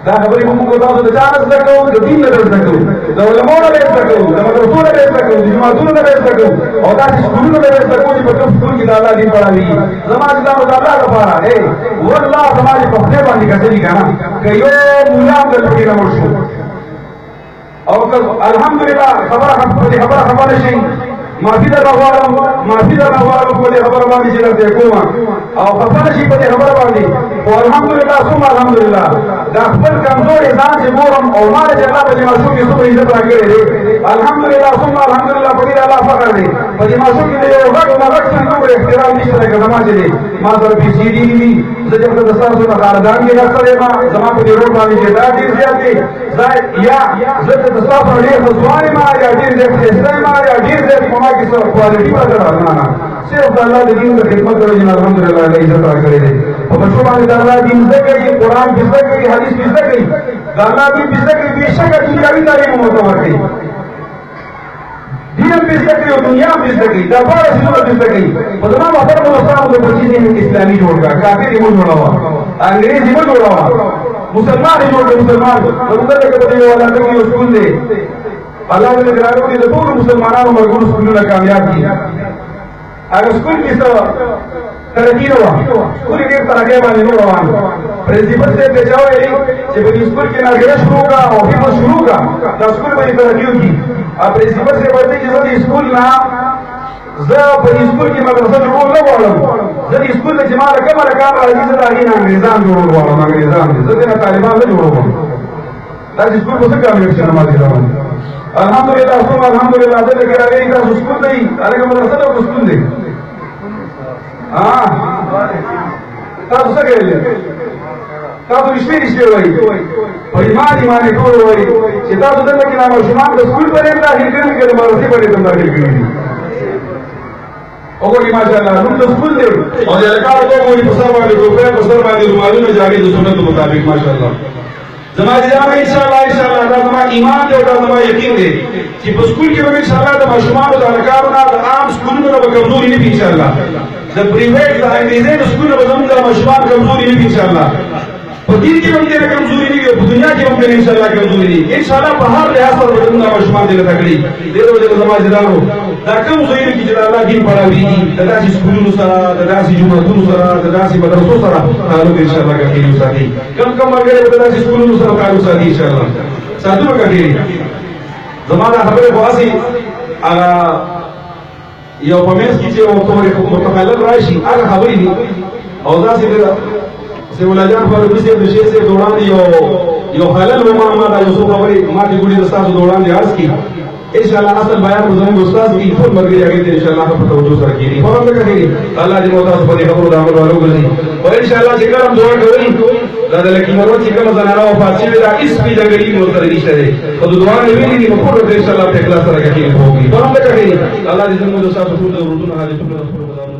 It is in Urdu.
دا خبرې موږ کو تاسو د چا نه زده کوو د دین نه زده کوو د علماو نه زده کوو د مدرسو نه زده کوو د جماعتونو نه زده کوو او داسې سکولونو نه زده کوو چې په کوم سکول کې د الله دین پڑھاوي زما چې دا د الله لپاره والله زما چې په خپل باندې کتلي که نه که یو مولا هم دلته کې نه مړ شو او الحمدلله خبره شي معافي در غواړم په دې خبره باندې چې درته کوم او خفه نه شي په دې خبره باندې خو الحمدلله ثم الحمدلله دا خپل کمزوري ځان چې ګورم او ما چې الله په دې ماشوم کې څومره عزت راکړی دی الحمدلله ثم الحمدلله په دې الله فخر دی په دې ماشوم کې یو غټ څنګه احترام نشته لکه زما چې دی ما سره پیسې دي زه چې د ستاسو نه خاردان کې راځم ما زما په دې روډ باندې چې دا ډېر زیات دی یا زه د ستاسو ډېر ځوان ما یا ډېر زیات ښایسته ما یا ډېر زیات کی سر کوالٹی پر رکھنا صرف اللہ کے دین کی خدمت کرو جن الحمدللہ علیہ عزت کرے دے اور بچوں نے اللہ دین سے کہی قرآن بھی سے کہی حدیث بھی سے کہی اللہ دین بھی سے کہی بے شک دنیا بھی تعلیم معتبر کہی دین بھی سے کہی اور دنیا بھی سے کہی دربار سنت بھی سے کہی بدنا وطن مسلمان کو چیزیں اسلامی جوڑ کا کافر ہی جوڑا ہوا انگریزی میں جوڑا ہوا مسلمان ہی جوڑ مسلمان مطلب کہ بتائیے والا کہ اسکول دے اللہ نے گرانوں کی ضرور مسلمانوں میں گرو سکول نے کامیاب کیا اگر سکول کی ترقی ہوا سکول کی ترقی والی نو روان پرنسپل سے بچاؤ ہے کہ بڑی سکول کی ناگرہ شروع کا اور پھر شروع کا تو سکول بڑی ترقی کی اب پرنسپل سے بڑھتے کہ سکول نہ زه په اسکول کې مدرسه جوړول نه غواړم زه د اسکول د جماعت کومه کار راځي زه د هغې نه انګریزان جوړول غواړم انګریزان زه د طالبان نه جوړوم دا اسکول به څه کامیاب شي نمازي روان الحمدللہ ثم الحمدللہ دل کے آگے کا سکول نہیں ارے کا مدرسہ تو سکول نہیں ہاں تاسو څه کوي تاسو رښتیا وایي په ایمان ټول وایي چې تاسو دلته کې ماشومان د سکول په لور داخل کړي کې د مدرسې په لور داخل کړي وګورئ ماشاءالله نو د سکول دی او د کار کومې په سر باندې روپے په سر باندې رومالونه جاری د سنت مطابق ماشاءالله زما جناب انشاءالله دا زما ایمان دی او دا زما یقین دی چې په سکول کې به انشاءالله د ماشومانو د هلکانو نه د عام سکولونو به کمزوري نه وي انشاءالله د پرایویټ د انګریزي د سکولونو به زموږ د ماشومان کمزوري نه وي انشاءالله په دین کې هم ډېره کمزوري نه وي او په دنیا کې هم ډېره انشاءالله کمزوري نه وي انشاءالله په هر لحاظ سره به زموږ د ماشومان دې تکړي دې وجه زما جنابو دا کوم ځایونه کې چې د الله دین پڑھاویږي د داسې سکولونو سره د داسې جوماتونو سره د داسې مدرسو سره تعلق انشاءالله کوي وساتي کم ملګري به د داسې سکولونو سره تعلق ساتي انشاءالله ساتلو کوي زما دا خبره خو هسې هغه یو په منځ کې چې یو متخلل راشي هغه خبرې دي او داسې سیولاجان فاروقي صاحب د شیخ صاحب دوران یو خلل وما دا یو څو خبرې ما کې ګوډې د ستاسو دوران دي عرض کړي انشاءاللہ اصل بیان کو زمین استاد کی ټول مرګي هغه ته انشاءالله په توجه سره کیږي په همدا کې الله دې موږ تاسو په دې خبرو د عمل والو ګرځي او انشاءالله چې کوم دعا کوي دا د لکه مرو چې کوم زنانه وفات شي دا اس په دغړي مو سره نشته ده او دعا نه ویلي دي په ټول انشاءالله په اخلاص سره کوي په همدا کې الله دې موږ تاسو ټول د ورونو حاجتونو